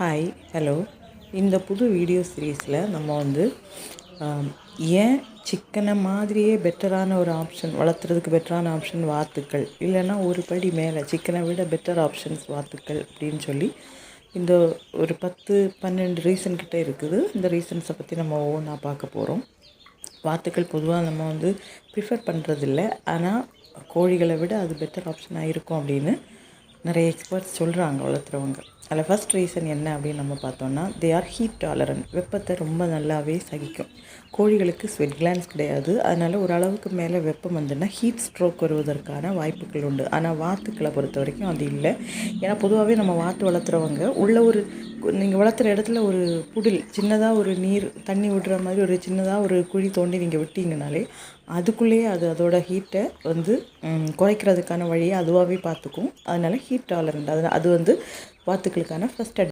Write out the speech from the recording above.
Hi hello. இந்த புது video சீரீஸில் நம்ம ஏன் சிக்கனை மாதிரியே பெட்டரான ஒரு ஆப்ஷன் வளர்த்துறதுக்கு பெட்டரான ஆப்ஷன் வாத்துக்கள், இல்லைன்னா ஒரு படி மேலே சிக்கனை விட பெட்டர் ஆப்ஷன்ஸ் வாத்துக்கள் அப்படின்னு சொல்லி இந்த ஒரு 10-12 ரீசன் கிட்டே இருக்குது. இந்த ரீசன்ஸை பற்றி நம்ம ஒவ்வொன்றா பார்க்க போகிறோம். வாத்துக்கள் பொதுவாக நம்ம ப்ரிஃபர் பண்ணுறதில்ல, ஆனால் கோழிகளை விட அது பெட்டர் ஆப்ஷனாக இருக்கும் அப்படின்னு நிறைய எக்ஸ்பர்ட்ஸ் சொல்கிறாங்க வளர்த்துறவங்க. அதில் ஃபஸ்ட் ரீசன் என்ன அப்படின்னு நம்ம பார்த்தோன்னா, தே ஆர் ஹீட் டாலரண்ட். வெப்பத்தை ரொம்ப நல்லாவே சகிக்கும். கோழிகளுக்கு ஸ்வெட் கிளான்ஸ் கிடையாது, அதனால் ஓரளவுக்கு மேலே வெப்பம் வந்துன்னா ஹீட் ஸ்ட்ரோக் வருவதற்கான வாய்ப்புகள் உண்டு. ஆனால் வாத்துக்களை பொறுத்த வரைக்கும் அது இல்லை. ஏன்னா பொதுவாகவே நம்ம வாத்து வளர்த்துறவங்க நீங்கள் வளர்த்துற இடத்துல ஒரு புடில் சின்னதாக ஒரு தண்ணி விடுற மாதிரி ஒரு சின்னதாக ஒரு குழி தோண்டி நீங்கள் விட்டீங்கனாலே அதுக்குள்ளேயே அதோட ஹீட்டை குறைக்கிறதுக்கான வழியை அதுவாகவே பார்த்துக்கும். அதனால் ஹீட் டாலரண்ட் அது வாத்துக்களுக்கான ஃபஸ்ட்